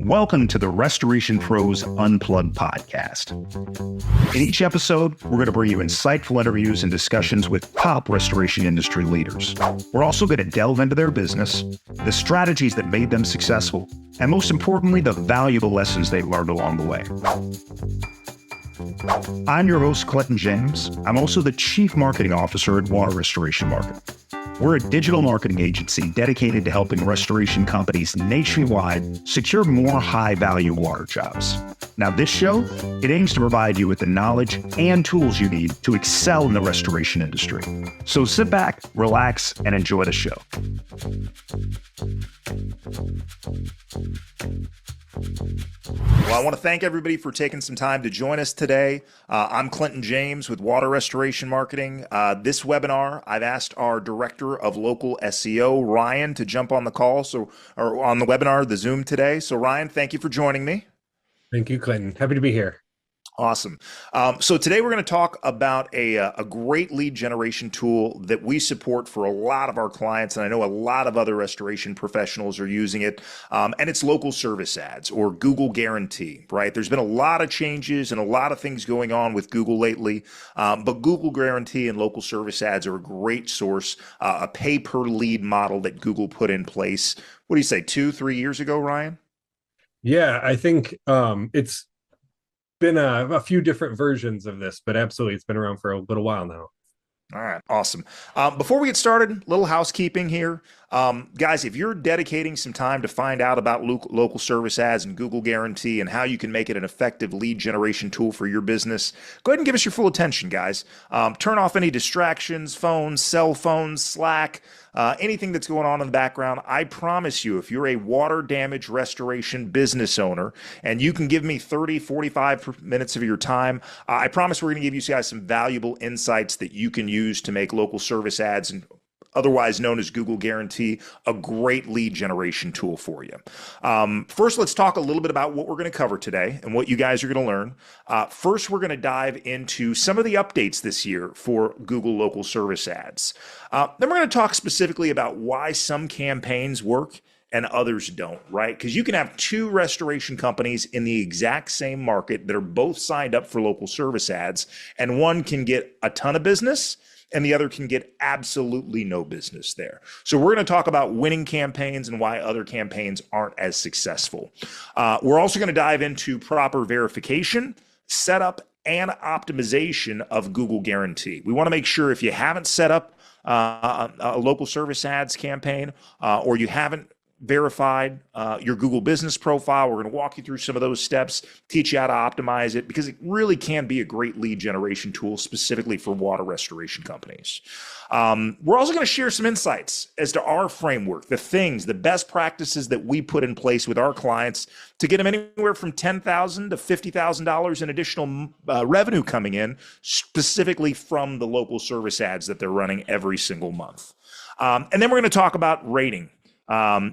Welcome to the Restoration Pros Unplugged podcast. In each episode, we're going to bring you insightful interviews and discussions with top restoration industry leaders. We're also going to delve into their business, the strategies that made them successful, and most importantly, the valuable lessons they've learned along the way. I'm your host, Clinton James. I'm also the Chief Marketing Officer at Water Restoration Market. We're a digital marketing agency dedicated to helping restoration companies nationwide secure more high-value water jobs. Now, this show, it aims to provide you with the knowledge and tools you need to excel in the restoration industry. So sit back, relax, and enjoy the show. Well, I want to thank everybody for taking some time to join us today. I'm Clinton James with Water Restoration Marketing. This webinar, I've asked our Director of Local SEO, Ryan, to jump on the call, or on the webinar, the Zoom today. So Ryan, thank you for joining me. Thank you, Clinton. Happy to be here. Awesome. So today we're going to talk about a great lead generation tool that we support for a lot of our clients, and I know a lot of other restoration professionals are using it, and it's local service ads, or Google Guarantee, right? There's been a lot of changes and a lot of things going on with Google lately, but Google Guarantee and local service ads are a great source, a pay-per-lead model that Google put in place. What do you say, 2-3 years ago, Ryan? Yeah, I think it's been a few different versions of this, but absolutely, it's been around for a little while now. All right, awesome. Before we get started, little housekeeping here. Guys, if you're dedicating some time to find out about local service ads and Google Guarantee and how you can make it an effective lead generation tool for your business, go ahead and give us your full attention, guys. Turn off any distractions, phones, cell phones, Slack, anything that's going on in the background. I promise you, if you're a water damage restoration business owner and you can give me 30, 45 minutes of your time, I promise we're going to give you guys some valuable insights that you can use to make local service ads, and otherwise known as Google Guarantee, a great lead generation tool for you. First, let's talk a little bit about what we're going to cover today and what you guys are going to learn. First, we're going to dive into some of the updates this year for Google local service ads. Then we're going to talk specifically about why some campaigns work and others don't, right? Because you can have two restoration companies in the exact same market that are both signed up for local service ads, and one can get a ton of business and the other can get absolutely no business there. So we're going to talk about winning campaigns and why other campaigns aren't as successful. We're also going to dive into proper verification, setup, and optimization of Google Guarantee. We want to make sure if you haven't set up a local service ads campaign, or you haven't verified your Google business profile, we're going to walk you through some of those steps, teach you how to optimize it, because it really can be a great lead generation tool specifically for water restoration companies. We're also going to share some insights as to our framework, the things, the best practices that we put in place with our clients to get them anywhere from $10,000 to $50,000 in additional revenue coming in, specifically from the local service ads that they're running every single month. And then we're going to talk about rating.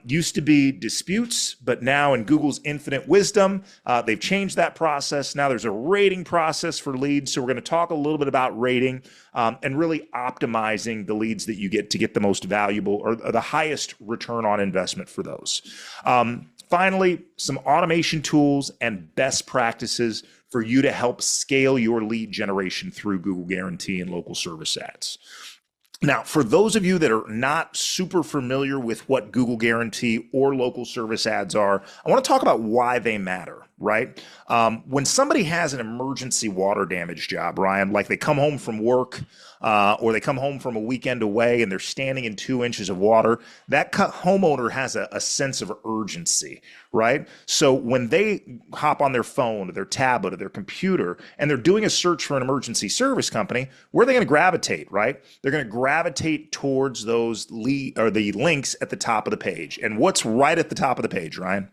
Used to be disputes, but now in Google's infinite wisdom, they've changed that process. Now there's a rating process for leads. So we're going to talk a little bit about rating and really optimizing the leads that you get to get the most valuable or the highest return on investment for those. Finally, some automation tools and best practices for you to help scale your lead generation through Google Guarantee and local service ads. Now, for those of you that are not super familiar with what Google Guarantee or local service ads are, I want to talk about why they matter, right? When somebody has an emergency water damage job, Ryan, like they come home from work or they come home from a weekend away and they're standing in 2 inches of water, that homeowner has a sense of urgency, right? So when they hop on their phone or their tablet or their computer and they're doing a search for an emergency service company, where are they going to gravitate, right? They're going to gravitate towards those the links at the top of the page. And what's right at the top of the page, Ryan?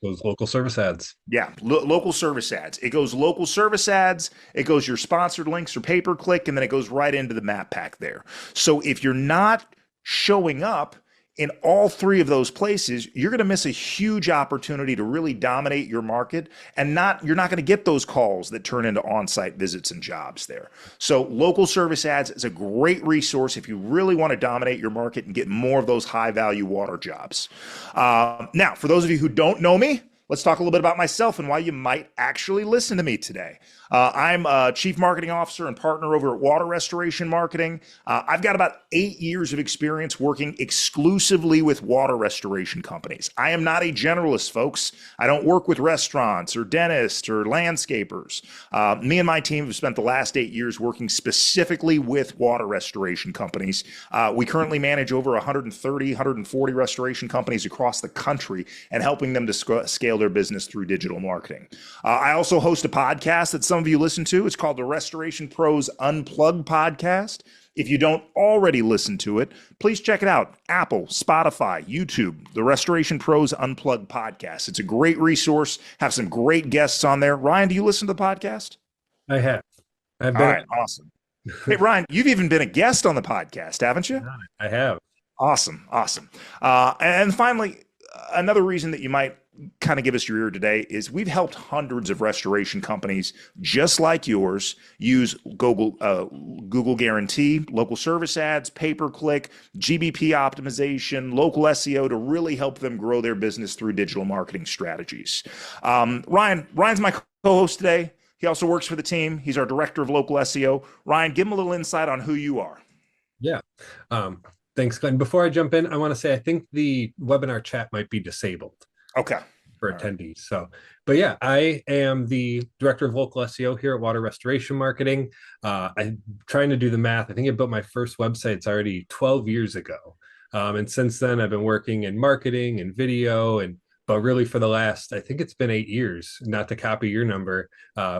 Those local service ads. Yeah, local service ads. It goes local service ads, it goes your sponsored links or pay-per-click, and then it goes right into the map pack there. So if you're not showing up in all three of those places, you're going to miss a huge opportunity to really dominate your market, and you're not going to get those calls that turn into on-site visits and jobs there. So local service ads is a great resource if you really want to dominate your market and get more of those high-value water jobs. Now, for those of you who don't know me, let's talk a little bit about myself and why you might actually listen to me today. I'm a Chief Marketing Officer and partner over at Water Restoration Marketing. I've got about 8 years of experience working exclusively with water restoration companies. I am not a generalist, folks. I don't work with restaurants or dentists or landscapers. Me and my team have spent the last 8 years working specifically with water restoration companies. We currently manage over 130, 140 restoration companies across the country and helping them to scale their business through digital marketing. I also host a podcast that some of you listen to. It's called the Restoration Pros Unplugged podcast. If you don't already listen to it, please check it out. Apple, Spotify, YouTube, the Restoration Pros Unplugged podcast. It's a great resource. Have some great guests on there. Ryan, do you listen to the podcast? I have. I've been. All right, awesome. Hey, Ryan, you've even been a guest on the podcast, haven't you? I have. Awesome. And finally, another reason that you might kind of give us your ear today is we've helped hundreds of restoration companies just like yours use Google Guarantee, local service ads, pay-per-click, GBP optimization, local SEO to really help them grow their business through digital marketing strategies. Ryan's my co-host today. He also works for the team. He's our director of local SEO. Ryan, give him a little insight on who you are. Yeah. Thanks, Glenn. Before I jump in, I want to say I think the webinar chat might be disabled. Okay. For attendees. So, but yeah, I am the director of local SEO here at Water Restoration Marketing. I'm trying to do the math. I think I built my first websites already 12 years ago. And since then I've been working in marketing and video but really for the last, I think it's been 8 years, not to copy your number,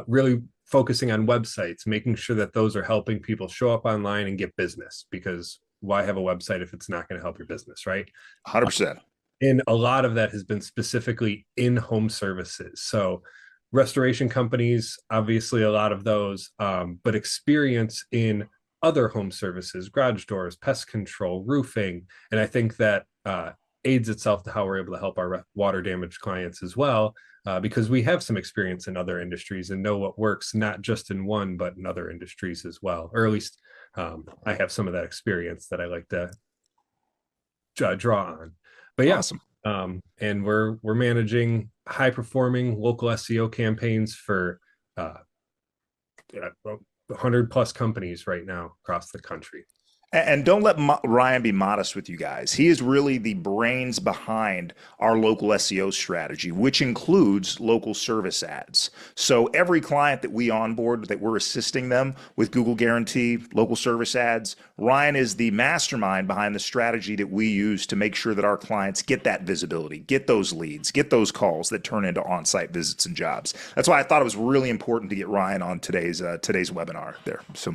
really focusing on websites, making sure that those are helping people show up online and get business, because why have a website if it's not going to help your business, right? 100%. And a lot of that has been specifically in home services. So restoration companies, obviously a lot of those, but experience in other home services, garage doors, pest control, roofing. And I think that aids itself to how we're able to help our water damaged clients as well, because we have some experience in other industries and know what works, not just in one, but in other industries as well. Or at least I have some of that experience that I like to draw on. But yeah, awesome. And we're managing high performing local SEO campaigns for 100 plus companies right now across the country. And don't let Ryan be modest with you guys. He is really the brains behind our local SEO strategy, which includes local service ads. So every client that we onboard, that we're assisting them with Google Guarantee, local service ads, Ryan is the mastermind behind the strategy that we use to make sure that our clients get that visibility, get those leads, get those calls that turn into on-site visits and jobs. That's why I thought it was really important to get Ryan on today's webinar there. So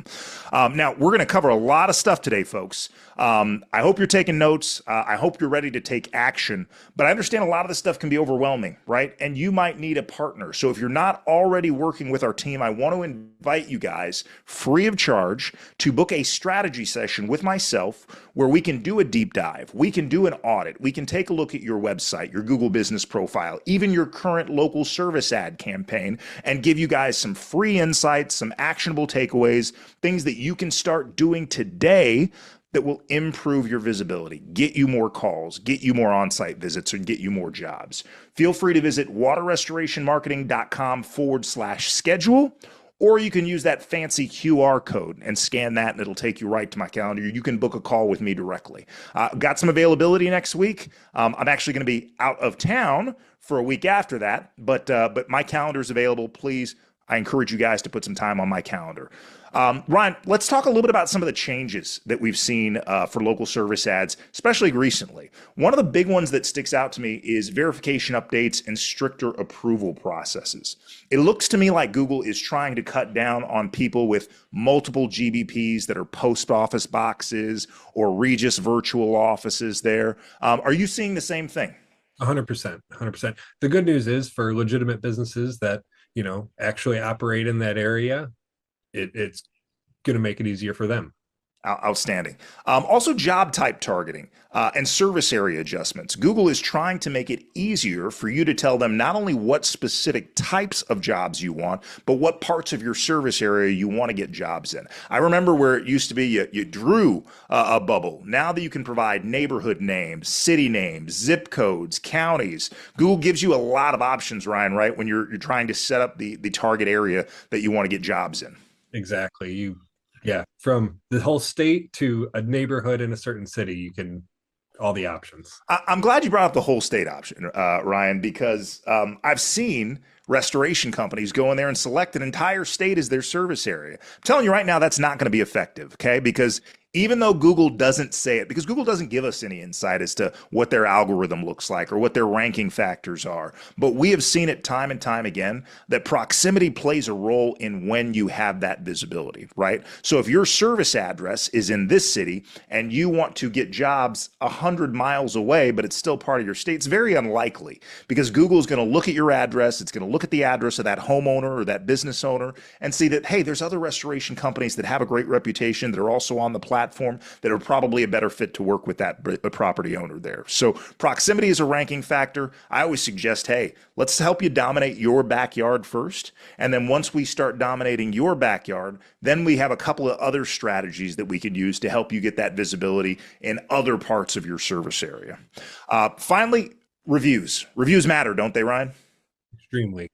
now we're going to cover a lot of stuff today, folks. I hope you're taking notes. I hope you're ready to take action, but I understand a lot of this stuff can be overwhelming, right? And you might need a partner. So if you're not already working with our team, I want to invite you guys free of charge to book a strategy session with myself where we can do a deep dive. We can do an audit. We can take a look at your website, your Google business profile, even your current local service ad campaign, and give you guys some free insights, some actionable takeaways, things that you can start doing today that will improve your visibility, get you more calls, get you more on-site visits, and get you more jobs. Feel free to visit waterrestorationmarketing.com/schedule, or you can use that fancy QR code and scan that, and it'll take you right to my calendar. You can book a call with me directly. Got some availability next week. I'm actually going to be out of town for a week after that, but my calendar is available. Please, I encourage you guys to put some time on my calendar. Ryan, let's talk a little bit about some of the changes that we've seen for local service ads, especially recently. One of the big ones that sticks out to me is verification updates and stricter approval processes. It looks to me like Google is trying to cut down on people with multiple GBPs that are post office boxes or Regis virtual offices there. Are you seeing the same thing? 100%. 100%. The good news is for legitimate businesses that, actually operate in that area, it's going to make it easier for them. Outstanding. Also, job type targeting and service area adjustments. Google is trying to make it easier for you to tell them not only what specific types of jobs you want, but what parts of your service area you want to get jobs in. I remember where it used to be you drew a bubble. Now that you can provide neighborhood names, city names, zip codes, counties, Google gives you a lot of options, Ryan, right? When you're trying to set up the target area that you want to get jobs in. Exactly. Yeah, from the whole state to a neighborhood in a certain city, you can all the options. I'm glad you brought up the whole state option, Ryan, because I've seen restoration companies go in there and select an entire state as their service area. I'm telling you right now, that's not going to be effective, okay? Because even though Google doesn't say it, because Google doesn't give us any insight as to what their algorithm looks like or what their ranking factors are. But we have seen it time and time again that proximity plays a role in when you have that visibility, right? So if your service address is in this city and you want to get jobs 100 miles away, but it's still part of your state, it's very unlikely because Google is going to look at your address, it's going to look at the address of that homeowner or that business owner and see that, hey, there's other restoration companies that have a great reputation that are also on the platform that are probably a better fit to work with that property owner there. So proximity is a ranking factor. I always suggest, hey, let's help you dominate your backyard first. And then once we start dominating your backyard, then we have a couple of other strategies that we could use to help you get that visibility in other parts of your service area. Finally, reviews. Reviews matter, don't they, Ryan? Extremely.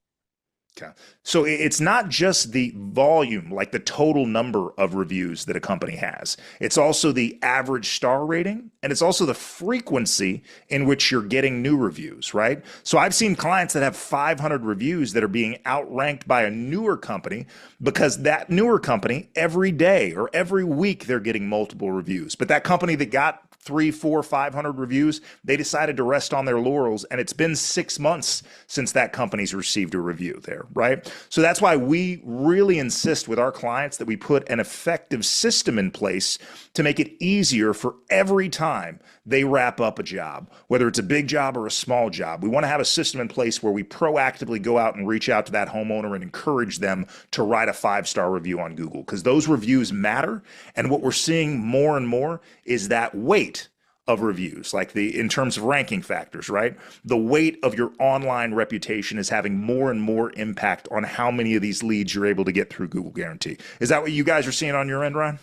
Okay. So it's not just the volume, like the total number of reviews that a company has. It's also the average star rating, and it's also the frequency in which you're getting new reviews, right? So I've seen clients that have 500 reviews that are being outranked by a newer company because that newer company every day or every week they're getting multiple reviews. But that company that got 3, 4, 500 reviews, they decided to rest on their laurels, and it's been 6 months since that company's received a review there, right? So that's why we really insist with our clients that we put an effective system in place to make it easier for every time they wrap up a job, whether it's a big job or a small job. We want to have a system in place where we proactively go out and reach out to that homeowner and encourage them to write a 5-star review on Google because those reviews matter. And what we're seeing more and more is that weight of reviews, like in terms of ranking factors, right? The weight of your online reputation is having more and more impact on how many of these leads you're able to get through Google Guarantee. Is that what you guys are seeing on your end, Ryan?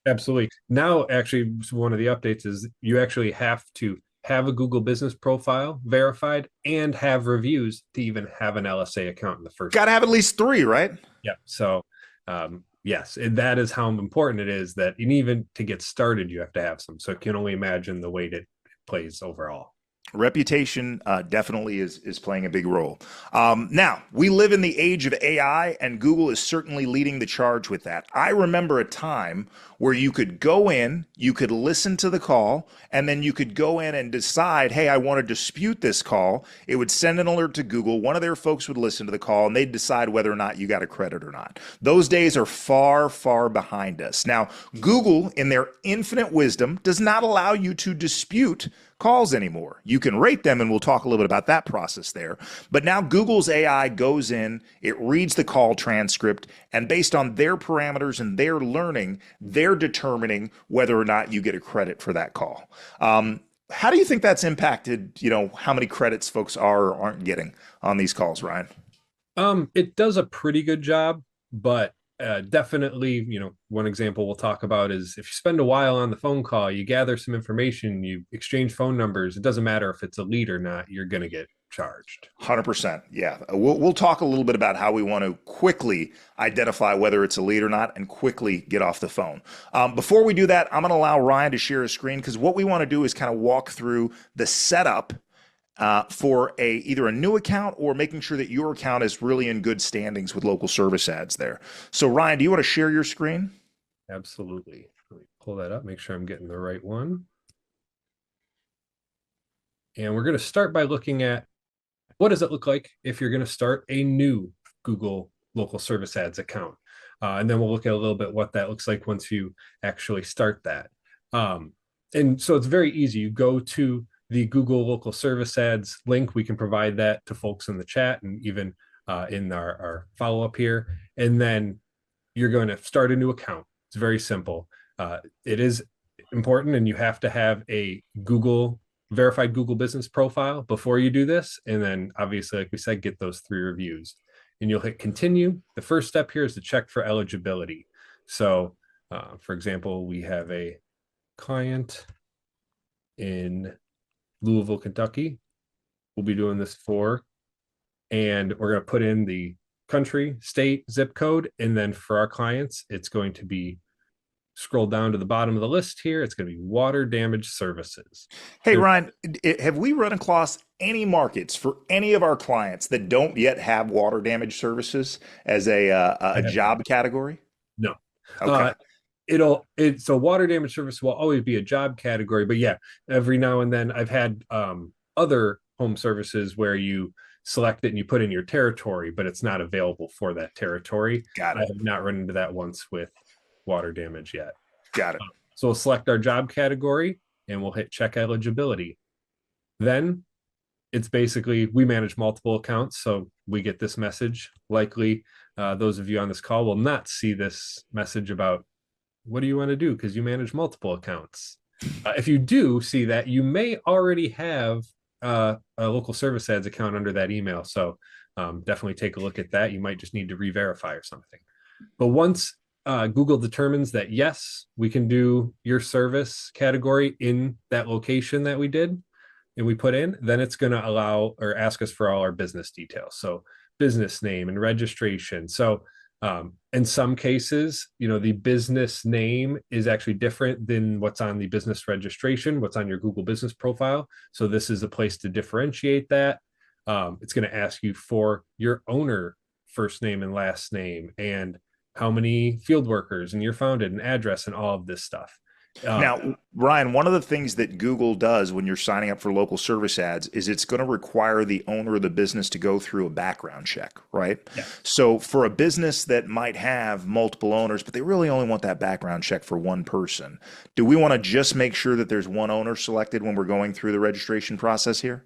Absolutely. Now, actually, one of the updates is you actually have to have a Google business profile verified and have reviews to even have an LSA account in the first. Got to have at least 3, right? Yeah. So, yes, that is how important it is that, and even to get started, you have to have some. So, I can only imagine the weight it plays overall. Reputation definitely is playing a big role. Now, we live in the age of AI, and Google is certainly leading the charge with that. I remember a time where you could go in, you could listen to the call, and then you could go in and decide, hey, I want to dispute this call. It would send an alert to Google. One of their folks would listen to the call, and they'd decide whether or not you got a credit or not. Those days are far, far behind us. Now, Google, in their infinite wisdom, does not allow you to dispute calls anymore. You can rate them, and we'll talk a little bit about that process there. But now Google's AI goes in, it reads the call transcript, and based on their parameters and their learning, they're determining whether or not you get a credit for that call. How do you think that's impacted, how many credits folks are or aren't getting on these calls, Ryan? It does a pretty good job, but definitely, one example we'll talk about is if you spend a while on the phone call, you gather some information, you exchange phone numbers, it doesn't matter if it's a lead or not, you're going to get charged. 100%. Yeah. We'll talk a little bit about how we want to quickly identify whether it's a lead or not and quickly get off the phone. Before we do that, I'm going to allow Ryan to share his screen because what we want to do is kind of walk through the setup for either a new account or making sure that your account is really in good standings with local service ads there. So Ryan, do you want to share your screen? Absolutely. Let me pull that up, make sure I'm getting the right one. And we're going to start by looking at what does it look like if you're going to start a new Google local service ads account. And then we'll look at a little bit what that looks like once you actually start that. And so it's very easy. You go to the Google local service ads link. We can provide that to folks in the chat and even in our follow-up here. And then you're going to start a new account. It's very simple. It is important, and you have to have a verified Google business profile before you do this. And then obviously, like we said, get those 3 reviews and you'll hit continue. The first step here is to check for eligibility. So for example, we have a client in Louisville, Kentucky. We'll be doing this for, and we're going to put in the country, state, zip code. And then for our clients, it's going to be scroll down to the bottom of the list here. It's going to be water damage services. Hey, Ryan, have we run across any markets for any of our clients that don't yet have water damage services as a job category? No. Okay. So water damage service will always be a job category, but yeah, every now and then I've had other home services where you select it and you put in your territory, but it's not available for that territory. Got I it. have not run into that once with water damage yet. Got it. So we'll select our job category and we'll hit check eligibility. Then it's basically, we manage multiple accounts. So we get this message. Likely those of you on this call will not see this message about what do you want to do because you manage multiple accounts. If you do see that, you may already have a local service ads account under that email. So definitely take a look at that. You might just need to re-verify or something. But once Google determines that, yes, we can do your service category in that location that we did and we put in, then it's going to allow or ask us for all our business details. So business name and registration. So in some cases, the business name is actually different than what's on the business registration, what's on your Google business profile. So this is a place to differentiate that. It's going to ask you for your owner first name and last name and how many field workers and year founded and address and all of this stuff. Now, Ryan, one of the things that Google does when you're signing up for local service ads is it's going to require the owner of the business to go through a background check, right? Yeah. So for a business that might have multiple owners, but they really only want that background check for one person, do we want to just make sure that there's one owner selected when we're going through the registration process here?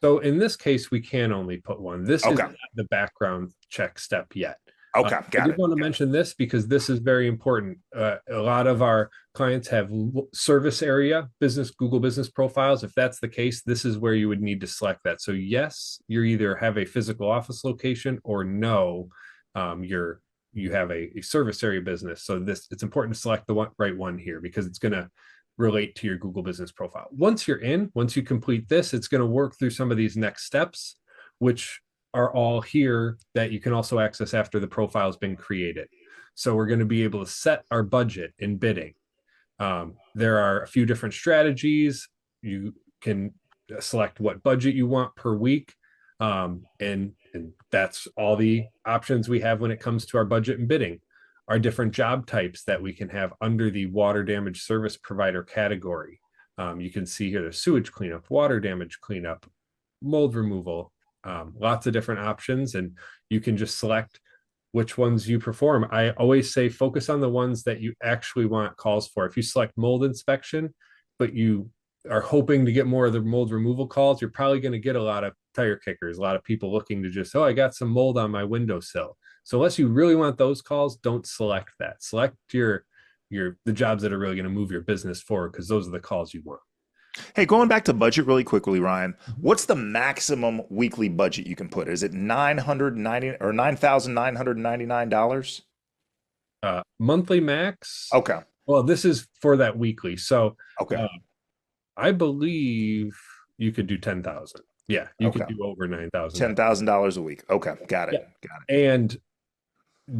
So in this case, we can only put one. This is Okay. not the background check step yet. Okay. I Got did it. want to mention this because this is very important. A lot of our clients have service area business Google business profiles. If that's the case, this is where you would need to select that. So yes, you either have a physical office location or no, you have a service area business. So it's important to select the right one here because it's going to relate to your Google business profile. Once you complete this, it's going to work through some of these next steps, which are all here that you can also access after the profile has been created. So we're going to be able to set our budget in bidding. There are a few different strategies. You can select what budget you want per week. And that's all the options we have when it comes to our budget and bidding. Our different job types that we can have under the water damage service provider category. You can see here there's sewage cleanup, water damage cleanup, mold removal, lots of different options, and you can just select which ones you perform. I always say focus on the ones that you actually want calls for. If you select mold inspection, but you are hoping to get more of the mold removal calls, you're probably going to get a lot of tire kickers, a lot of people looking to just, I got some mold on my windowsill. So unless you really want those calls, don't select that. Select the jobs that are really going to move your business forward because those are the calls you want. Hey, going back to budget really quickly, Ryan, what's the maximum weekly budget you can put? Is it $999? Monthly max. Okay. Well, this is for that weekly. So Okay. I believe you could do 10,000. Yeah, you could Okay. do over 9,000. $10,000 a week. Okay. Got it. Yeah. Got it. And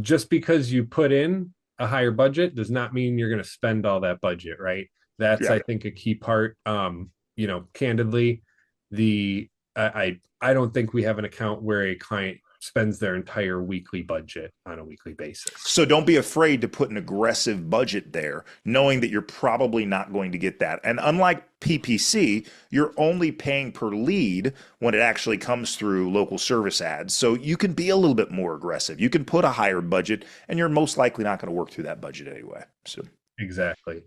just because you put in a higher budget does not mean you're going to spend all that budget, right? That's, Yeah. I think, a key part. Candidly, I don't think we have an account where a client spends their entire weekly budget on a weekly basis. So don't be afraid to put an aggressive budget there, knowing that you're probably not going to get that. And unlike PPC, you're only paying per lead when it actually comes through local service ads. So you can be a little bit more aggressive. You can put a higher budget, and you're most likely not going to work through that budget anyway. So Exactly.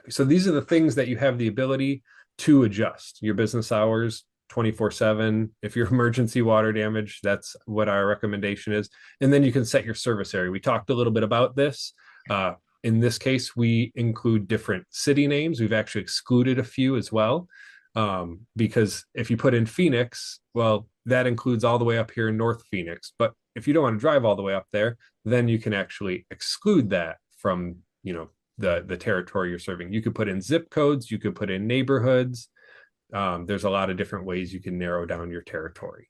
So these are the things that you have the ability to adjust your business hours 24/7. If you're emergency water damage, that's what our recommendation is. And then you can set your service area. We talked a little bit about this. In this case, we include different city names. We've actually excluded a few as well, because if you put in Phoenix, well, that includes all the way up here in North Phoenix. But if you don't want to drive all the way up there, then you can actually exclude that from, the territory you're serving. You could put in zip codes, you could put in neighborhoods. There's a lot of different ways you can narrow down your territory.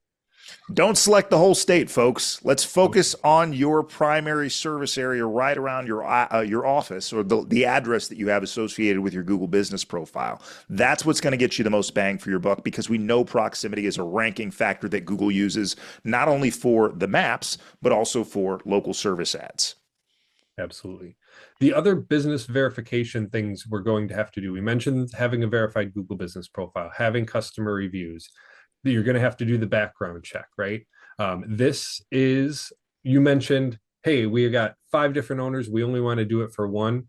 Don't select the whole state, folks. Let's focus on your primary service area right around your office, or the address that you have associated with your Google business profile. That's what's going to get you the most bang for your buck, because we know proximity is a ranking factor that Google uses not only for the maps, but also for local service ads. Absolutely. The other business verification things we're going to have to do, we mentioned having a verified Google business profile, having customer reviews. You're going to have to do the background check, right? You mentioned, hey, we got 5 different owners. We only want to do it for one.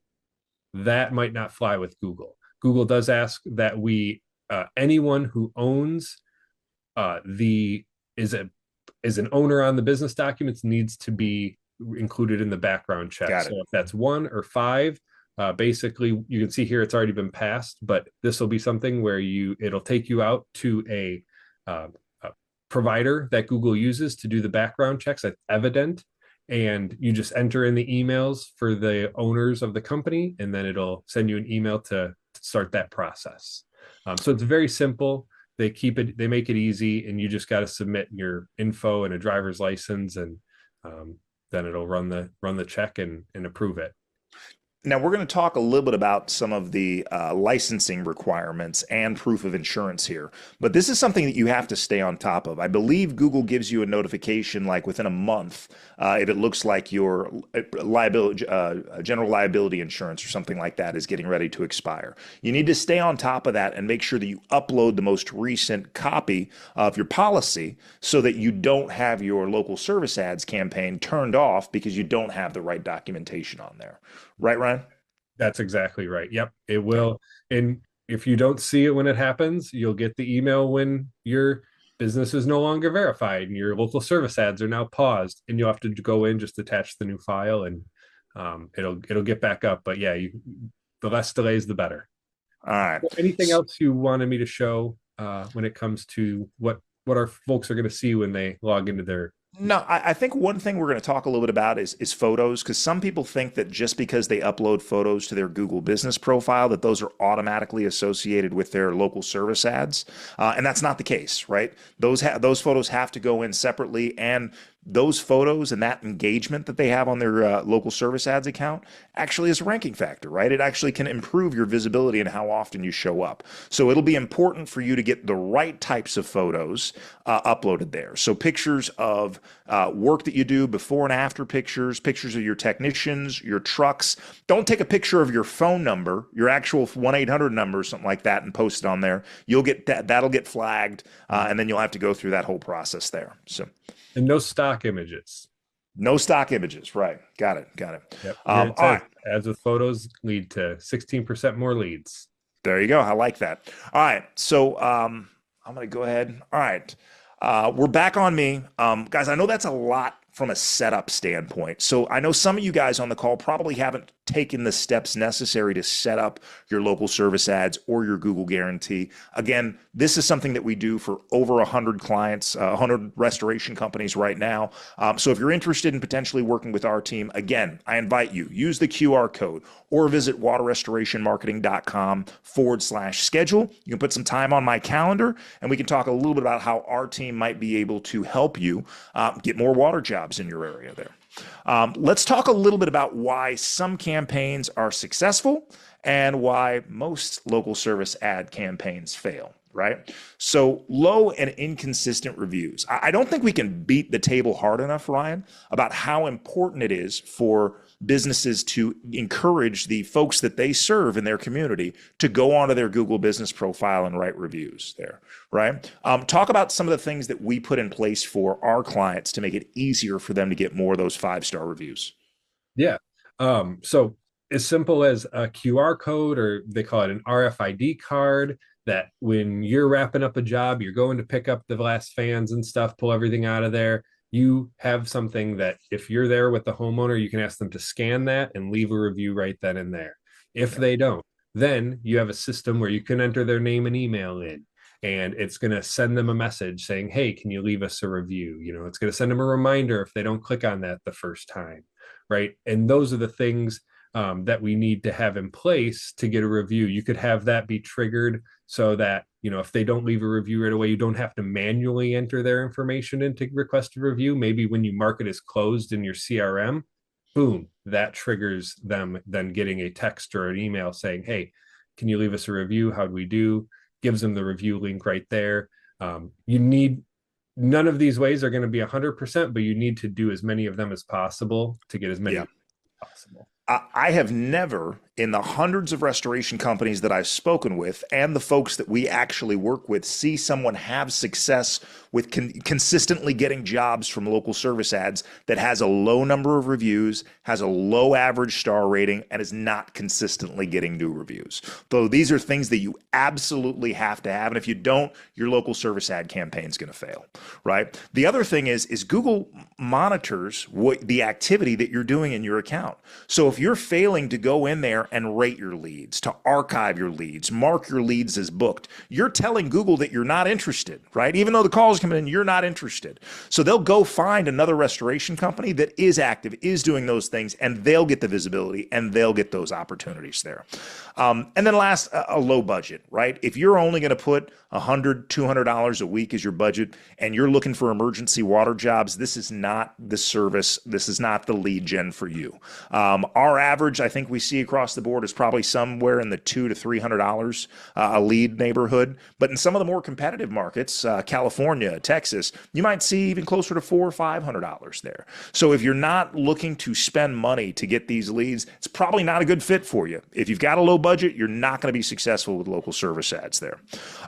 That might not fly with Google. Google does ask that anyone who owns is an owner on the business documents needs to be included in the background check. Got it. So if that's 1 or 5, basically you can see here it's already been passed, but this will be something where it'll take you out to a provider that Google uses to do the background checks. That's Evident, and you just enter in the emails for the owners of the company, and then it'll send you an email to start that process. So it's very simple. They make it easy, and you just got to submit your info and a driver's license, and then it'll run the check and approve it. Now, we're going to talk a little bit about some of the licensing requirements and proof of insurance here, but this is something that you have to stay on top of. I believe Google gives you a notification like within a month if it looks like your general liability insurance or something like that is getting ready to expire. You need to stay on top of that and make sure that you upload the most recent copy of your policy so that you don't have your local service ads campaign turned off because you don't have the right documentation on there. Right, Ryan? That's exactly right. Yep, it will. And if you don't see it when it happens, you'll get the email when your business is no longer verified and your local service ads are now paused, and you'll have to go in, just attach the new file, and it'll get back up. But yeah, the less delays, the better. All right. Anything else you wanted me to show when it comes to what our folks are going to see when they log into their? No, I think one thing we're going to talk a little bit about is photos, because some people think that just because they upload photos to their Google business profile, that those are automatically associated with their local service ads. And that's not the case, right? Those photos have to go in separately, and those photos and that engagement that they have on their local service ads account actually is a ranking factor, right? It actually can improve your visibility and how often you show up. So it'll be important for you to get the right types of photos uploaded there. So pictures of work that you do, before and after pictures of your technicians, your trucks. Don't take a picture of your phone number, your actual 1-800 number, something like that, and post it on there. You'll get that'll get flagged, and then you'll have to go through that whole process there. So. And no stock images. No stock images, right? Got it. Yep. All right. Ads with photos lead to 16% more leads. There you go. I like that. All right. So I'm going to go ahead. All right. We're back on me. Guys, I know that's a lot from a setup standpoint. So I know some of you guys on the call probably haven't taken the steps necessary to set up your local service ads or your Google guarantee. Again, this is something that we do for over 100 clients, 100 restoration companies right now. So if you're interested in potentially working with our team, again, I invite you, use the QR code or visit waterrestorationmarketing.com/schedule. You can put some time on my calendar, and we can talk a little bit about how our team might be able to help you get more water jobs in your area there. Let's talk a little bit about why some campaigns are successful and why most local service ad campaigns fail, right? So low and inconsistent reviews. I don't think we can beat the table hard enough, Ryan, about how important it is for businesses to encourage the folks that they serve in their community to go onto their Google business profile and write reviews there, right? Talk about some of the things that we put in place for our clients to make it easier for them to get more of those 5-star reviews. Yeah. So as simple as a QR code, or they call it an RFID card, that when you're wrapping up a job, you're going to pick up the glass fans and stuff, pull everything out of there, you have something that if you're there with the homeowner, you can ask them to scan that and leave a review right then and there. If they don't, then you have a system where you can enter their name and email in, and it's going to send them a message saying, hey, can you leave us a review? It's going to send them a reminder if they don't click on that the first time, right? And those are the things that we need to have in place to get a review. You could have that be triggered so that, if they don't leave a review right away, you don't have to manually enter their information into request a review. Maybe when you mark it as closed in your CRM, boom, that triggers them then getting a text or an email saying, hey, can you leave us a review? How'd we do? Gives them the review link right there. None of these ways are going to be 100%, but you need to do as many of them as possible to get as many as possible. I have never, in the hundreds of restoration companies that I've spoken with and the folks that we actually work with, see someone have success with consistently getting jobs from local service ads that has a low number of reviews, has a low average star rating, and is not consistently getting new reviews. Though these are things that you absolutely have to have. And if you don't, your local service ad campaign is going to fail, right? The other thing is Google monitors the activity that you're doing in your account. So if you're failing to go in there and rate your leads, to archive your leads, mark your leads as booked, you're telling Google that you're not interested, right? Even though the calls come in, you're not interested. So they'll go find another restoration company that is active, is doing those things, and they'll get the visibility and they'll get those opportunities there. And then last, a low budget, right? If you're only going to put $100, $200 a week as your budget and you're looking for emergency water jobs, this is not the service. This is not the lead gen for you. Our average, I think we see across the board, is probably somewhere in the $200 to $300 a lead neighborhood. But in some of the more competitive markets, California, Texas, you might see even closer to $400 or $500 there. So if you're not looking to spend money to get these leads, it's probably not a good fit for you. If you've got a low budget, you're not going to be successful with local service ads there.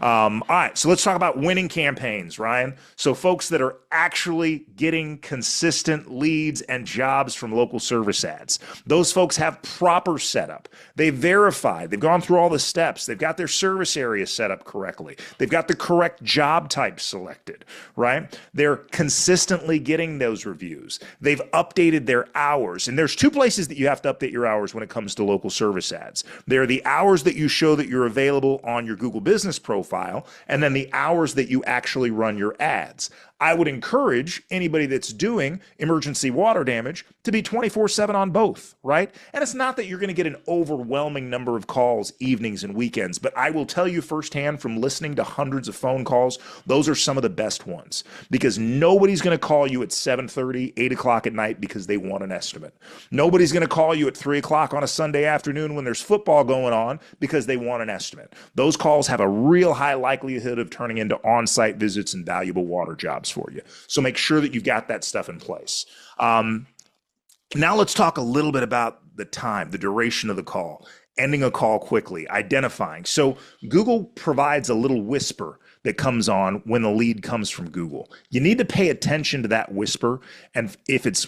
All right, so let's talk about winning campaigns, Ryan. So folks that are actually getting consistent leads and jobs from local service ads. Those folks have proper setup. They've verified. They've gone through all the steps. They've got their service area set up correctly. They've got the correct job type selected, right? They're consistently getting those reviews. They've updated their hours. And there's two places that you have to update your hours when it comes to local service ads. There are the hours that you show that you're available on your Google business profile, and then the hours that you actually run your ads. I would encourage anybody that's doing emergency water damage to be 24/7 on both, right? And it's not that you're going to get an overwhelming number of calls evenings and weekends, but I will tell you firsthand from listening to hundreds of phone calls, those are some of the best ones, because nobody's going to call you at 7:30, 8 o'clock at night because they want an estimate. Nobody's going to call you at 3 o'clock on a Sunday afternoon when there's football going on because they want an estimate. Those calls have a real high likelihood of turning into on-site visits and valuable water jobs for you. So make sure that you've got that stuff in place. Now let's talk a little bit about the time, the duration of the call, ending a call quickly, identifying. So Google provides a little whisper that comes on when the lead comes from Google. You need to pay attention to that whisper. And if it's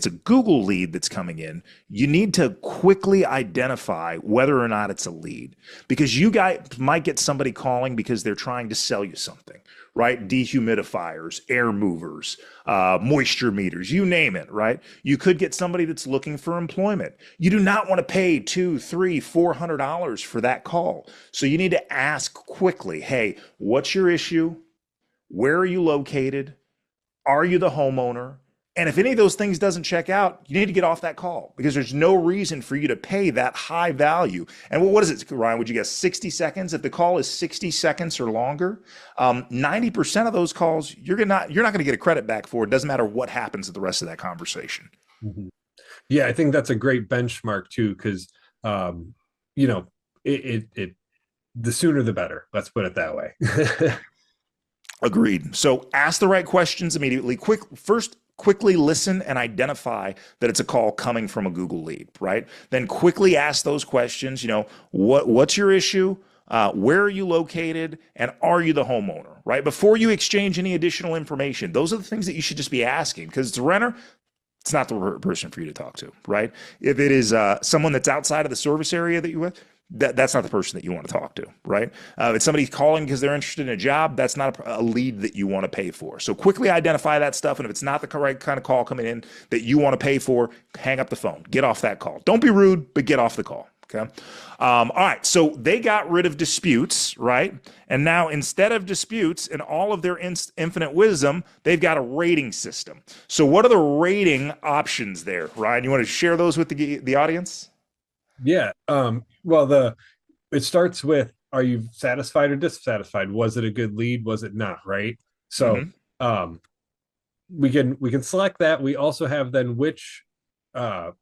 a Google lead that's coming in, you need to quickly identify whether or not it's a lead, because you guys might get somebody calling because they're trying to sell you something, right? Dehumidifiers, air movers, moisture meters, you name it, right? You could get somebody that's looking for employment. You do not want to pay $200, $300, $400 for that call. So you need to ask quickly, hey, what's your issue? Where are you located? Are you the homeowner? And if any of those things doesn't check out, you need to get off that call, because there's no reason for you to pay that high value. And what is it, Ryan? Would you guess 60 seconds? If the call is 60 seconds or longer, 90% of those calls, you're not going to get a credit back for. It doesn't matter what happens at the rest of that conversation. Mm-hmm. Yeah, I think that's a great benchmark too, because it the sooner the better. Let's put it that way. Agreed. So ask the right questions immediately. Quickly listen and identify that it's a call coming from a Google lead, right? Then quickly ask those questions. What's your issue? Where are you located? And are you the homeowner, right? Before you exchange any additional information, those are the things that you should just be asking, because it's a renter. It's not the person for you to talk to, right? If it is someone that's outside of the service area that you're with, that's not the person that you want to talk to, right? If somebody's calling because they're interested in a job, that's not a lead that you want to pay for. So quickly identify that stuff. And if it's not the correct kind of call coming in that you want to pay for, hang up the phone, get off that call. Don't be rude, but get off the call. Okay. All right. So they got rid of disputes, right? And now instead of disputes, in all of their infinite wisdom, they've got a rating system. So what are the rating options there, Ryan? You want to share those with the audience? Yeah. Well, it starts with, are you satisfied or dissatisfied? Was it a good lead? Was it not? Right. So Mm-hmm. um, we can select that. We also have then which uh,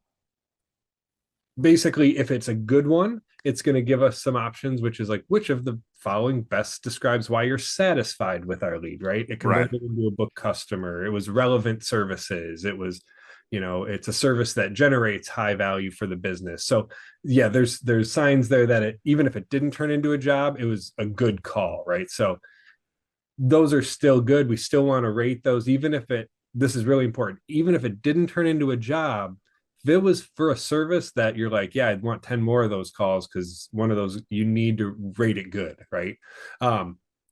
basically, if it's a good one, it's going to give us some options, which is like, which of the following best describes why you're satisfied with our lead, right? It Right. converted into a book customer. It was relevant services. It was, it's a service that generates high value for the business. So yeah, there's signs there that even if it didn't turn into a job, it was a good call, right? So those are still good. We still want to rate those, even if this is really important, even if it didn't turn into a job. If it was for a service that you're like, yeah, I'd want 10 more of those calls, because one of those, you need to rate it good, right?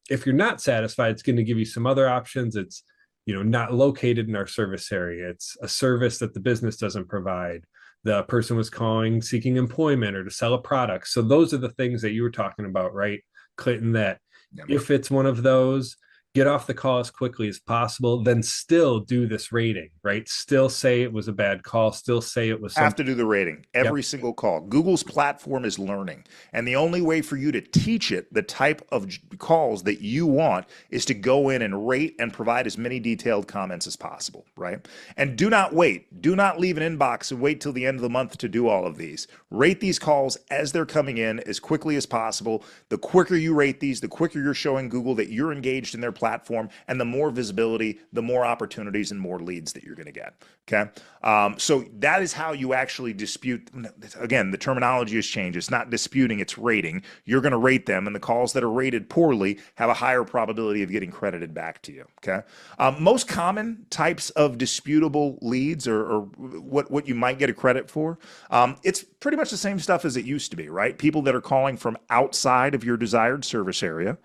If you're not satisfied, it's going to give you some other options. It's, not located in our service area. It's a service that the business doesn't provide. The person was calling seeking employment or to sell a product. So those are the things that you were talking about, right, Clinton, that Yeah. if it's one of those, get off the call as quickly as possible, then still do this rating, right? Still say it was a bad call, still say it was Have something. to do the rating Yep. every single call. Google's platform is learning. And the only way for you to teach it the type of calls that you want is to go in and rate and provide as many detailed comments as possible, right? And do not wait. Do not leave an inbox and wait till the end of the month to do all of these. Rate these calls as they're coming in as quickly as possible. The quicker you rate these, the quicker you're showing Google that you're engaged in their platform, and the more visibility, the more opportunities and more leads that you're going to get. Okay. So that is how you actually dispute. Again, the terminology has changed. It's not disputing, it's rating. You're going to rate them, and the calls that are rated poorly have a higher probability of getting credited back to you. Okay. Most common types of disputable leads, or what you might get a credit for, it's pretty much the same stuff as it used to be, right? People that are calling from outside of your desired service area,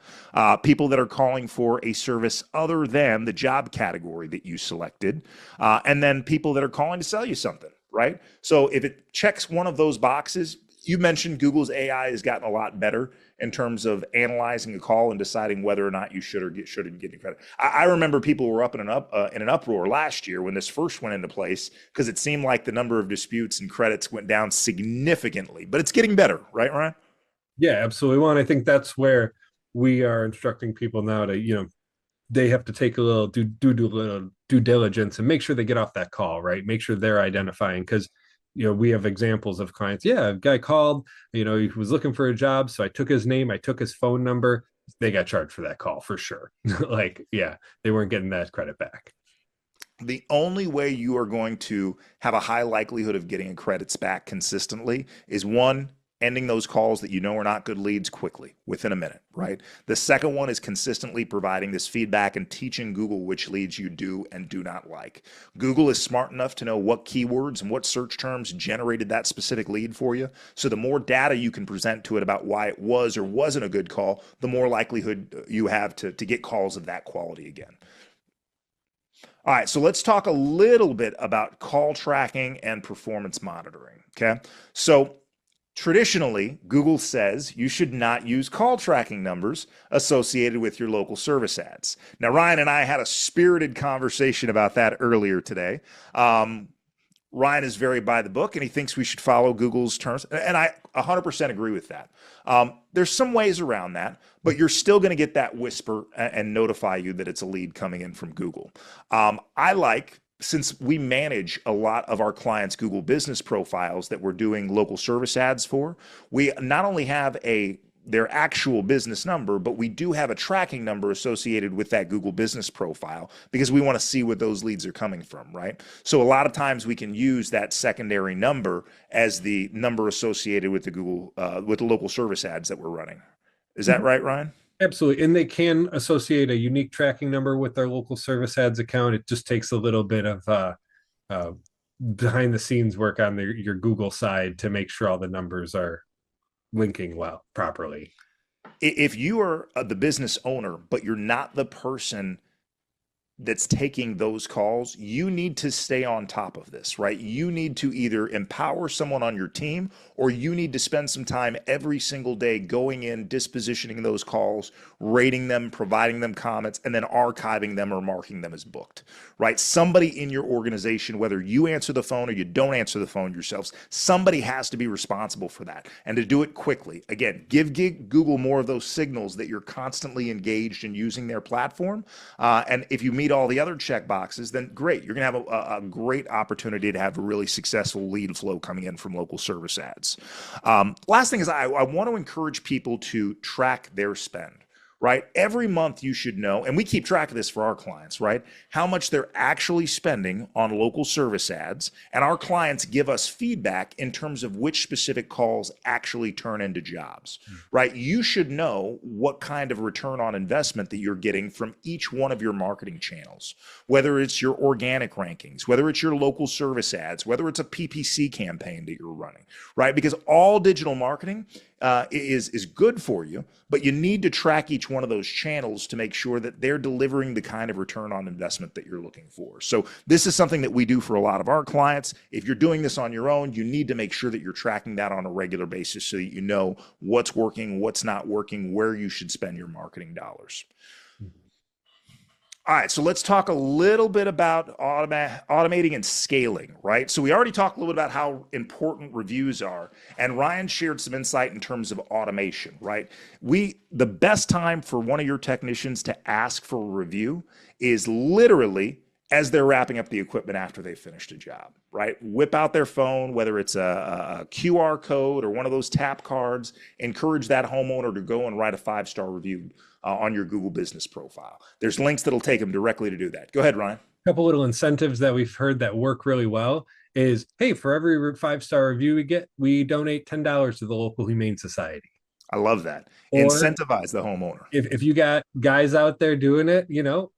people that are calling for a service other than the job category that you selected, and then people that are calling to sell you something, right? So if it checks one of those boxes, you mentioned Google's AI has gotten a lot better in terms of analyzing a call and deciding whether or not you shouldn't get any credit. I remember people were up in an uproar last year when this first went into place, because it seemed like the number of disputes and credits went down significantly. But it's getting better, right, Ryan? Yeah, absolutely. Well, and I think that's where we are instructing people now to, they have to take a little due diligence and make sure they get off that call, right? Make sure they're identifying, because we have examples of clients. Yeah, a guy called, he was looking for a job, so I took his name, I took his phone number. They got charged for that call for sure. Like, yeah, they weren't getting that credit back. The only way you are going to have a high likelihood of getting credits back consistently is, one, ending those calls that you know are not good leads quickly within a minute, right? The second one is consistently providing this feedback and teaching Google which leads you do and do not like. Google is smart enough to know what keywords and what search terms generated that specific lead for you. So the more data you can present to it about why it was or wasn't a good call, the more likelihood you have to get calls of that quality again. All right, so let's talk a little bit about call tracking and performance monitoring. Okay. So traditionally, Google says you should not use call tracking numbers associated with your local service ads. Now, Ryan and I had a spirited conversation about that earlier today. Ryan is very by the book, and he thinks we should follow Google's terms. And I 100% agree with that. There's some ways around that, but you're still going to get that whisper and notify you that it's a lead coming in from Google. Since we manage a lot of our clients' Google business profiles that we're doing local service ads for, we not only have their actual business number, but we do have a tracking number associated with that Google business profile, because we want to see where those leads are coming from, right? So a lot of times we can use that secondary number as the number associated with with the local service ads that we're running. Is that right, Ryan? Absolutely. And they can associate a unique tracking number with their local service ads account. It just takes a little bit of behind the scenes work on your Google side to make sure all the numbers are linking well properly. If you are the business owner, but you're not the person that's taking those calls, you need to stay on top of this, right? You need to either empower someone on your team, or you need to spend some time every single day going in, dispositioning those calls, rating them, providing them comments, and then archiving them or marking them as booked, right? Somebody in your organization, whether you answer the phone or you don't answer the phone yourselves, somebody has to be responsible for that, and to do it quickly. Again, give Google more of those signals that you're constantly engaged in using their platform. And if you meet all the other check boxes, then great. You're going to have a great opportunity to have a really successful lead flow coming in from local service ads. Last thing is I want to encourage people to track their spend. Right? Every month you should know, and we keep track of this for our clients, right? How much they're actually spending on local service ads. And our clients give us feedback in terms of which specific calls actually turn into jobs, right? You should know what kind of return on investment that you're getting from each one of your marketing channels, whether it's your organic rankings, whether it's your local service ads, whether it's a PPC campaign that you're running, right? Because all digital marketing is good for you, but you need to track each one of those channels to make sure that they're delivering the kind of return on investment that you're looking for. So this is something that we do for a lot of our clients. If you're doing this on your own, you need to make sure that you're tracking that on a regular basis so that you know what's working, what's not working, where you should spend your marketing dollars. All right, so let's talk a little bit about automating and scaling, right? So we already talked a little bit about how important reviews are, and Ryan shared some insight in terms of automation, right? The best time for one of your technicians to ask for a review is literally as they're wrapping up the equipment after they finished a job, right? Whip out their phone, whether it's a QR code or one of those tap cards, encourage that homeowner to go and write a 5-star review on your Google business profile. There's links that'll take them directly to do that. Go ahead, Ryan. A couple little incentives that we've heard that work really well is, hey, for every 5-star review we get, we donate $10 to the local Humane Society. I love that. Or incentivize the homeowner. If you got guys out there doing it,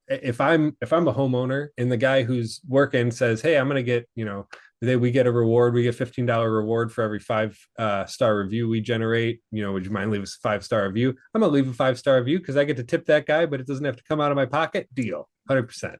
if I'm a homeowner and the guy who's working says, hey, I'm going to get, we get a reward, we get $15 reward for every 5-star review we generate. Would you mind leave us a 5-star review? I'm going to leave a 5-star review because I get to tip that guy, but it doesn't have to come out of my pocket. Deal. 100%.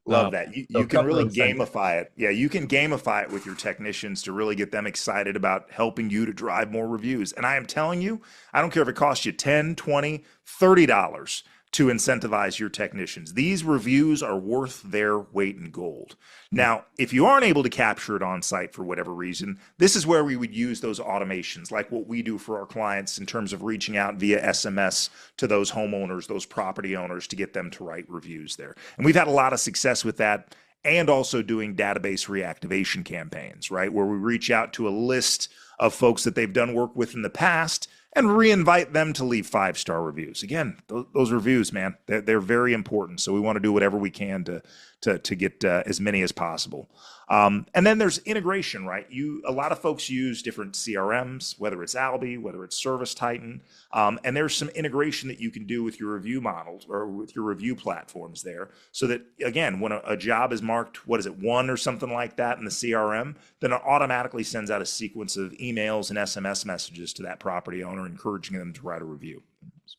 Love that. You can really gamify it. Yeah, you can gamify it with your technicians to really get them excited about helping you to drive more reviews. And I am telling you, I don't care if it costs you $10, $20, $30 to incentivize your technicians. These reviews are worth their weight in gold. Now, if you aren't able to capture it on site for whatever reason, this is where we would use those automations, like what we do for our clients in terms of reaching out via SMS to those homeowners, those property owners, to get them to write reviews there. And we've had a lot of success with that, and also doing database reactivation campaigns, right? Where we reach out to a list of folks that they've done work with in the past and re-invite them to leave 5-star reviews. Again, those reviews, man, they're very important. So we want to do whatever we can to get as many as possible. And then there's integration, right? A lot of folks use different CRMs, whether it's Albi, whether it's Service Titan, and there's some integration that you can do with your review models or with your review platforms there, so that again, when a job is marked, 1 or something like that in the CRM, then it automatically sends out a sequence of emails and SMS messages to that property owner, encouraging them to write a review.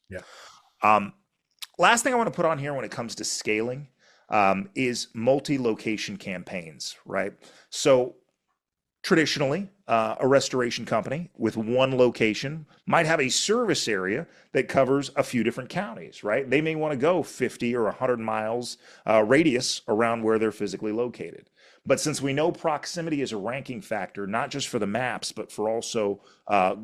Yeah. Last thing I want to put on here when it comes to scaling is multi-location campaigns, right? So traditionally, a restoration company with one location might have a service area that covers a few different counties, right? They may want to go 50 or 100 miles radius around where they're physically located. But since we know proximity is a ranking factor, not just for the maps, but for also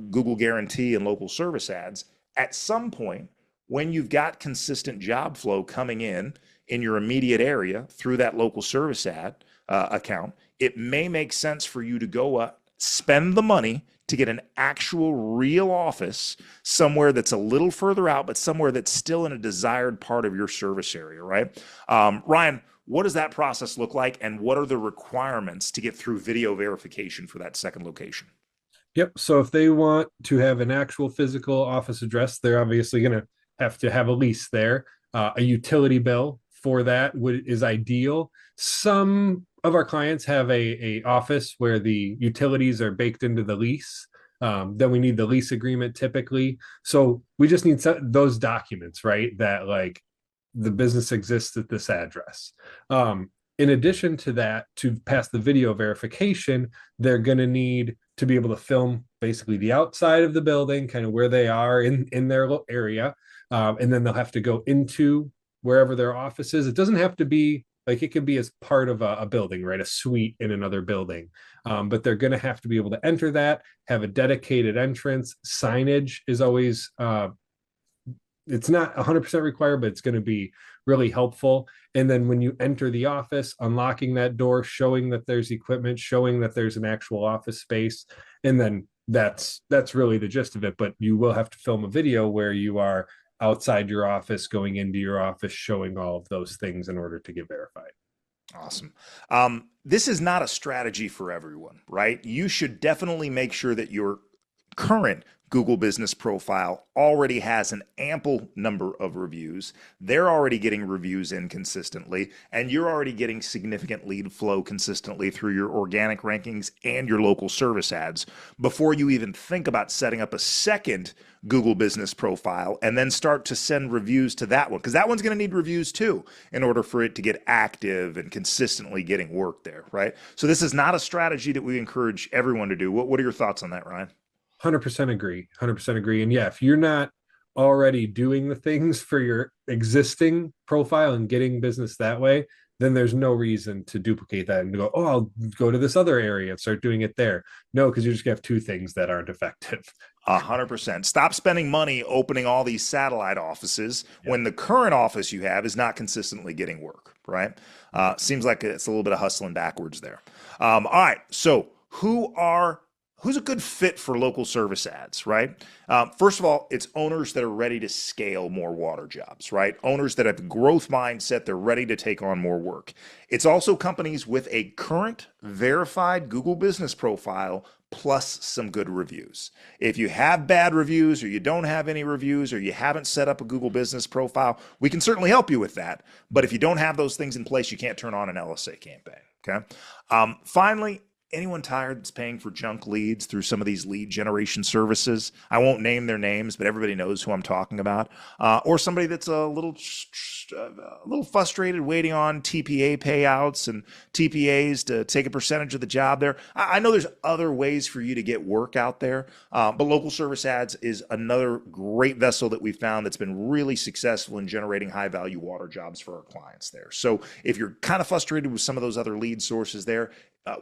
Google Guarantee and local service ads, at some point, when you've got consistent job flow coming in your immediate area through that local service ad account, it may make sense for you to go spend the money to get an actual real office somewhere that's a little further out, but somewhere that's still in a desired part of your service area, right? Ryan, what does that process look like, and what are the requirements to get through video verification for that second location? Yep. So if they want to have an actual physical office address, they're obviously going to have a lease there. A utility bill for that is ideal. Some of our clients have a office where the utilities are baked into the lease. Then we need the lease agreement typically. So we just need those documents, right? That like the business exists at this address. In addition to that, to pass the video verification, they're going to need to be able to film basically the outside of the building, kind of where they are in their area. And then they'll have to go into wherever their office is. It doesn't have to be like, it could be as part of a building, right? A suite in another building. But they're going to have to be able to enter that, have a dedicated entrance. Signage is always, it's not 100% required, but it's going to be really helpful. And then when you enter the office, unlocking that door, showing that there's equipment, showing that there's an actual office space. And then that's really the gist of it. But you will have to film a video where you are outside your office, going into your office, showing all of those things in order to get verified. Awesome. This is not a strategy for everyone, right? You should definitely make sure that your current Google business profile already has an ample number of reviews. They're already getting reviews in consistently, and you're already getting significant lead flow consistently through your organic rankings and your local service ads before you even think about setting up a second Google business profile and then start to send reviews to that one, because that one's going to need reviews too in order for it to get active and consistently getting work there, right? So this is not a strategy that we encourage everyone to do. What are your thoughts on that, Ryan? 100% agree. 100% agree. And yeah, if you're not already doing the things for your existing profile and getting business that way, then there's no reason to duplicate that and to go, oh, I'll go to this other area and start doing it there. No, because you just have two things that aren't effective. 100%. Stop spending money opening all these satellite offices when the current office you have is not consistently getting work, right? Seems like it's a little bit of hustling backwards there. All right. So who's a good fit for local service ads, right? First of all, it's owners that are ready to scale more water jobs, right? Owners that have a growth mindset, they're ready to take on more work. It's also companies with a current verified Google business profile plus some good reviews. If you have bad reviews or you don't have any reviews or you haven't set up a Google business profile, we can certainly help you with that. But if you don't have those things in place, you can't turn on an LSA campaign, okay? Finally, anyone tired that's paying for junk leads through some of these lead generation services? I won't name their names, but everybody knows who I'm talking about. Or somebody that's a little frustrated waiting on TPA payouts and TPAs to take a percentage of the job there. I know there's other ways for you to get work out there, but local service ads is another great vessel that we found that's been really successful in generating high value water jobs for our clients there. So if you're kind of frustrated with some of those other lead sources there,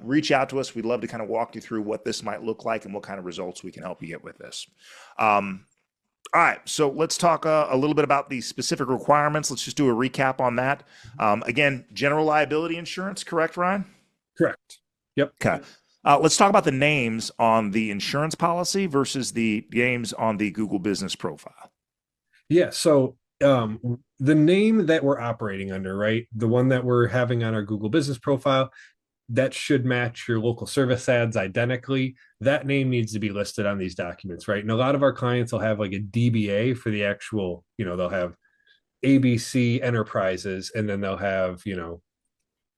reach out to us. We'd love to kind of walk you through what this might look like and what kind of results we can help you get with this. All right, so let's talk a little bit about the specific requirements. Let's just do a recap on that. Again, general liability insurance, correct, Ryan? Correct. Yep. Okay. Let's talk about the names on the insurance policy versus the names on the Google business profile. Yeah. So the name that we're operating under, right? The one that we're having on our Google business profile, that should match your local service ads identically. That name needs to be listed on these documents, right? And a lot of our clients will have like a DBA for the actual, they'll have ABC Enterprises, and then they'll have,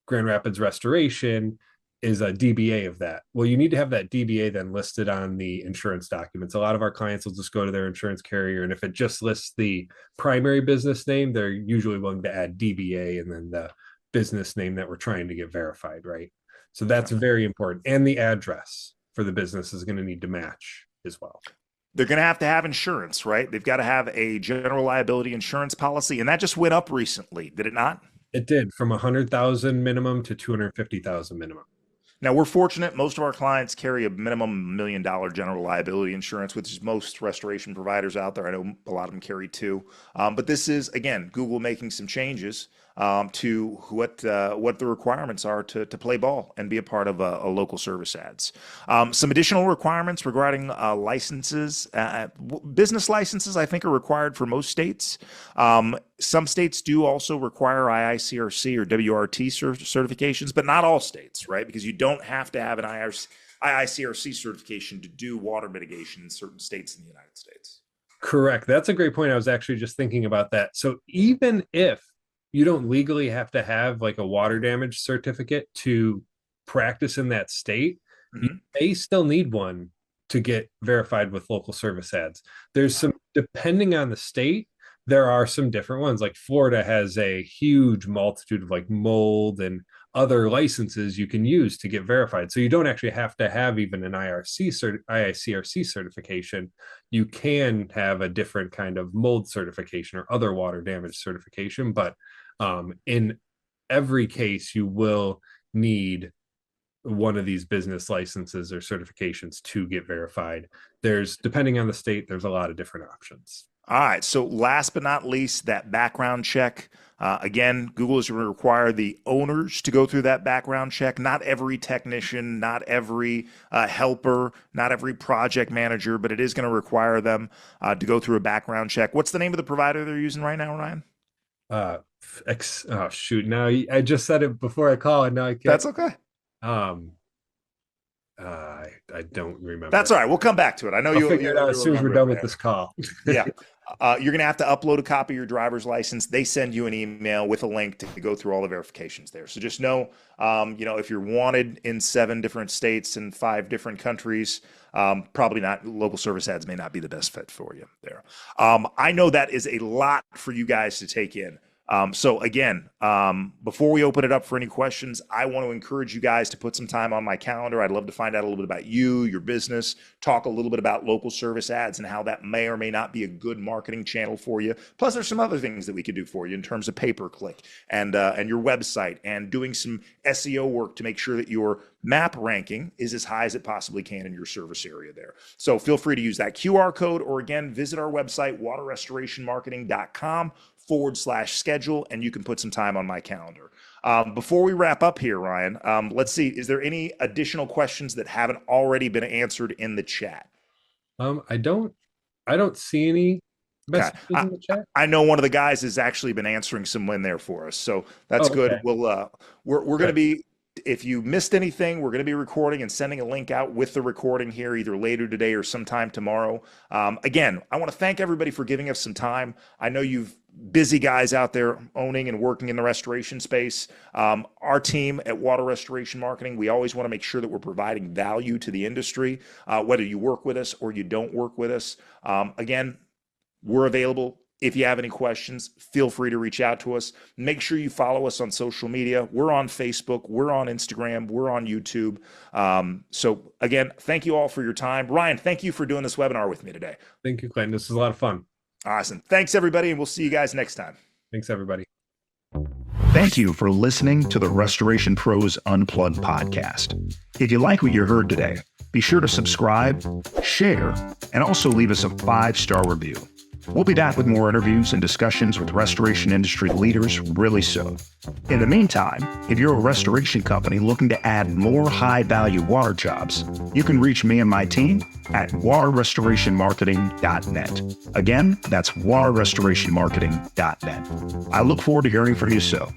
Grand Rapids Restoration is a DBA of that. Well, you need to have that DBA then listed on the insurance documents. A lot of our clients will just go to their insurance carrier, and if it just lists the primary business name, they're usually willing to add DBA and then the business name that we're trying to get verified, right? So that's very important. And the address for the business is going to need to match as well. They're going to have insurance, right? They've got to have a general liability insurance policy, and that just went up recently, did it not? It did, from 100,000 minimum to 250,000 minimum. Now, we're fortunate. Most of our clients carry a minimum $1 million general liability insurance, which is most restoration providers out there. I know a lot of them carry two. But this is, again, Google making some changes to what the requirements are to play ball and be a part of a local service ads. Some additional requirements regarding licenses. Business licenses, I think, are required for most states. Some states do also require IICRC or WRT certifications, but not all states, right? Because you don't have to have an IICRC certification to do water mitigation in certain states in the United States. Correct. That's a great point. I was actually just thinking about that. So even if you don't legally have to have like a water damage certificate to practice in that state, you may still need one to get verified with local service ads. There's some, depending on the state, there are some different ones. Like Florida has a huge multitude of like mold and other licenses you can use to get verified. So you don't actually have to have even an IICRC certification. You can have a different kind of mold certification or other water damage certification. But in every case, you will need one of these business licenses or certifications to get verified. There's, depending on the state, there's a lot of different options. All right. So last but not least, that background check. Again, Google is going to require the owners to go through that background check. Not every technician, not every helper, not every project manager, but it is going to require them to go through a background check. What's the name of the provider they're using right now, Ryan? Oh shoot! Now I just said it before I call, and now I can't. That's okay. I don't remember. That's all right. We'll come back to it. I know you'll figure it out as soon as we're done with this call. Yeah. You're going to have to upload a copy of your driver's license. They send you an email with a link to go through all the verifications there. So just know, if you're wanted in 7 different states and 5 different countries, probably not, local service ads may not be the best fit for you there. I know that is a lot for you guys to take in. So again, before we open it up for any questions, I want to encourage you guys to put some time on my calendar. I'd love to find out a little bit about you, your business, talk a little bit about local service ads and how that may or may not be a good marketing channel for you. Plus, there's some other things that we could do for you in terms of pay-per-click and your website and doing some SEO work to make sure that your map ranking is as high as it possibly can in your service area there. So feel free to use that QR code, or again, visit our website, waterrestorationmarketing.com/schedule, and you can put some time on my calendar. Before we wrap up here, Ryan, let's see, is there any additional questions that haven't already been answered in the chat? I don't see any messages in the chat. I know one of the guys has actually been answering some in there for us, so that's good. Okay. We're going to be, if you missed anything, we're going to be recording and sending a link out with the recording here either later today or sometime tomorrow. Again, I want to thank everybody for giving us some time. I know you've busy guys out there owning and working in the restoration space. Our team at Water Restoration Marketing, we always want to make sure that we're providing value to the industry, whether you work with us or you don't work with us. Again, we're available. If you have any questions, feel free to reach out to us. Make sure you follow us on social media. We're on Facebook, we're on Instagram, we're on YouTube. So again, thank you all for your time. Ryan, thank you for doing this webinar with me today. Thank you, Clinton. This was a lot of fun. Awesome. Thanks, everybody, and we'll see you guys next time. Thanks, everybody. Thank you for listening to the Restoration Pros Unplugged podcast. If you like what you heard today, be sure to subscribe, share, and also leave us a 5-star review. We'll be back with more interviews and discussions with restoration industry leaders really soon. In the meantime, if you're a restoration company looking to add more high-value water jobs, you can reach me and my team at waterrestorationmarketing.net. Again, that's waterrestorationmarketing.net. I look forward to hearing from you soon.